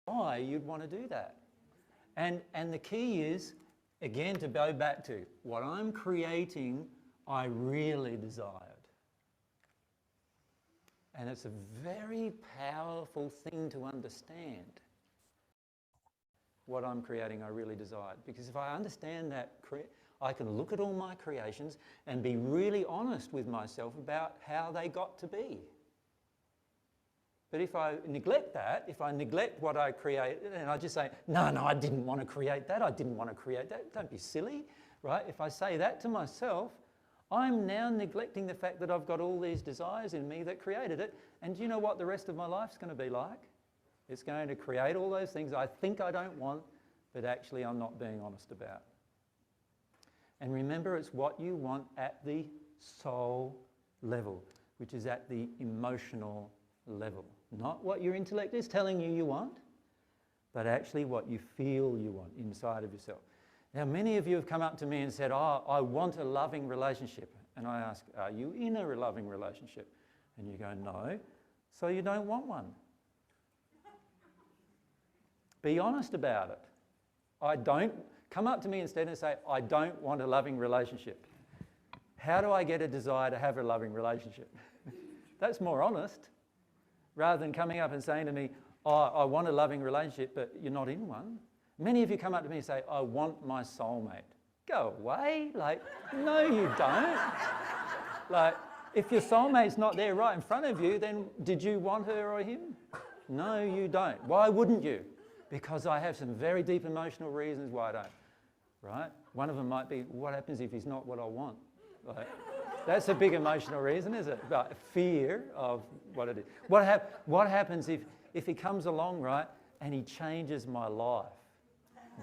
why you'd want to do that. And the key is, again, to go back to what I'm creating, I really desired. And it's a very powerful thing to understand. What I'm creating, I really desired. Because if I understand that, I can look at all my creations and be really honest with myself about how they got to be. But if I neglect that, if I neglect what I create, and I just say, no, I didn't want to create that, I didn't want to create that, don't be silly, right? If I say that to myself, I'm now neglecting the fact that I've got all these desires in me that created it. And do you know what the rest of my life's going to be like? It's going to create all those things I think I don't want, but actually I'm not being honest about. And remember, it's what you want at the soul level, which is at the emotional level. Not what your intellect is telling you want, but actually what you feel you want inside of yourself. Now, many of you have come up to me and said, oh, I want a loving relationship. And I ask, are you in a loving relationship? And you go, no. So you don't want one. Be honest about it. Come up to me instead and say, I don't want a loving relationship. How do I get a desire to have a loving relationship? That's more honest, rather than coming up and saying to me, oh, I want a loving relationship, but you're not in one. Many of you come up to me and say, I want my soulmate. Go away. Like, no, you don't. Like, if your soulmate's not there right in front of you, then did you want her or him? No, you don't. Why wouldn't you? Because I have some very deep emotional reasons why I don't, right? One of them might be, what happens if he's not what I want? Like, that's a big emotional reason, is it? But fear of what it is. What happens if he comes along, right, and he changes my life?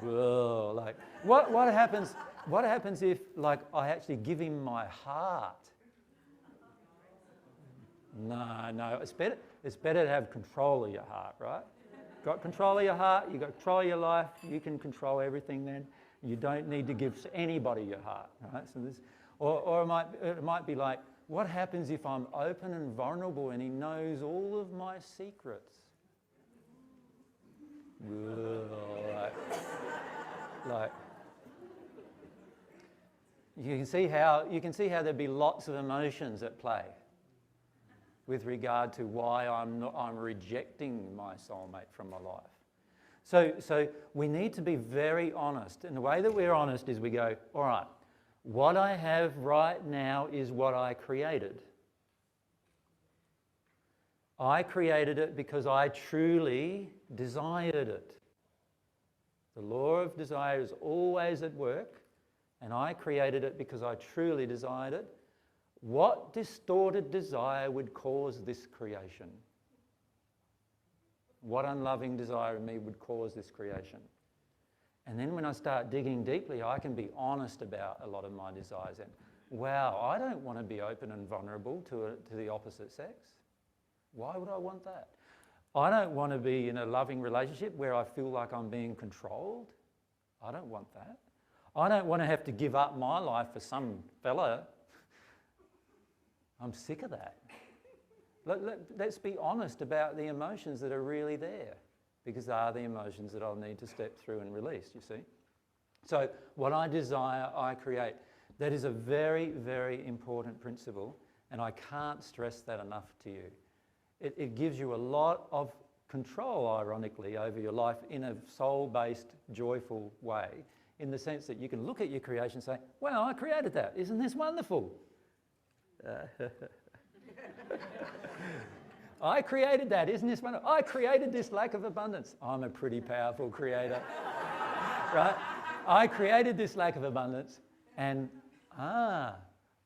Whoa, like, what happens if, like, I actually give him my heart? No, it's better to have control of your heart, right? Got control of your heart, you've got control of your life, you can control everything then. You don't need to give anybody your heart, right? So this, or it might be like, what happens if I'm open and vulnerable and he knows all of my secrets? Like, you can see how there'd be lots of emotions at play with regard to why I'm rejecting my soulmate from my life. So we need to be very honest. And the way that we're honest is we go, all right, what I have right now is what I created. I created it because I truly desired it. The law of desire is always at work, and I created it because I truly desired it. What distorted desire would cause this creation? What unloving desire in me would cause this creation? And then when I start digging deeply, I can be honest about a lot of my desires. And wow, I don't want to be open and vulnerable to the opposite sex. Why would I want that? I don't want to be in a loving relationship where I feel like I'm being controlled. I don't want that. I don't want to have to give up my life for some fella. I'm sick of that. Let's be honest about the emotions that are really there, because they are the emotions that I'll need to step through and release, you see. So what I desire, I create. That is a very, very important principle, and I can't stress that enough to you. It gives you a lot of control, ironically, over your life in a soul-based, joyful way, in the sense that you can look at your creation and say, wow, I created that. Isn't this wonderful? I created that. Isn't this wonderful? I created this lack of abundance. I'm a pretty powerful creator, right? I created this lack of abundance, and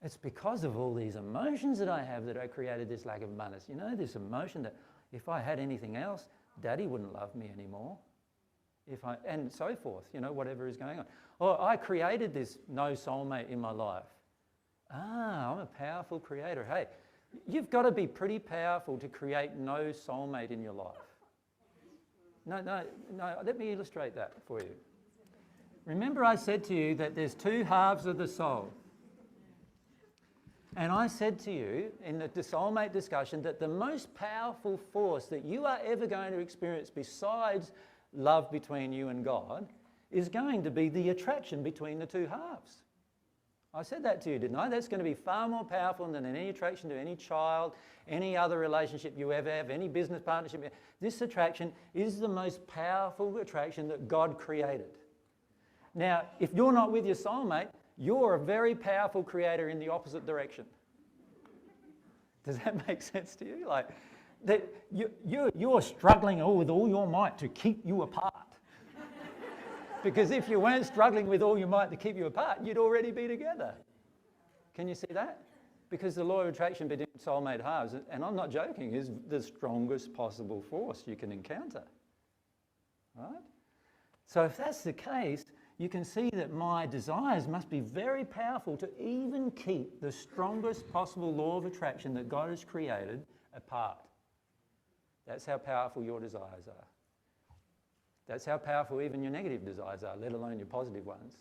it's because of all these emotions that I have that I created this lack of abundance. You know, this emotion that if I had anything else, Daddy wouldn't love me anymore. And so forth, you know, whatever is going on. Or I created this no soulmate in my life. I'm a powerful creator. Hey, you've got to be pretty powerful to create no soulmate in your life. No, let me illustrate that for you. Remember I said to you that there's two halves of the soul. And I said to you in the soulmate discussion that the most powerful force that you are ever going to experience besides love between you and God is going to be the attraction between the two halves. I said that to you, didn't I? That's going to be far more powerful than any attraction to any child, any other relationship you ever have, any business partnership. This attraction is the most powerful attraction that God created. Now, if you're not with your soulmate, you're a very powerful creator in the opposite direction. Does that make sense to you? Like, that you're struggling with all your might to keep you apart. Because if you weren't struggling with all your might to keep you apart, you'd already be together. Can you see that? Because the law of attraction between soulmate halves, and I'm not joking, is the strongest possible force you can encounter. Right? So if that's the case, you can see that my desires must be very powerful to even keep the strongest possible law of attraction that God has created apart. That's how powerful your desires are. That's how powerful even your negative desires are, let alone your positive ones.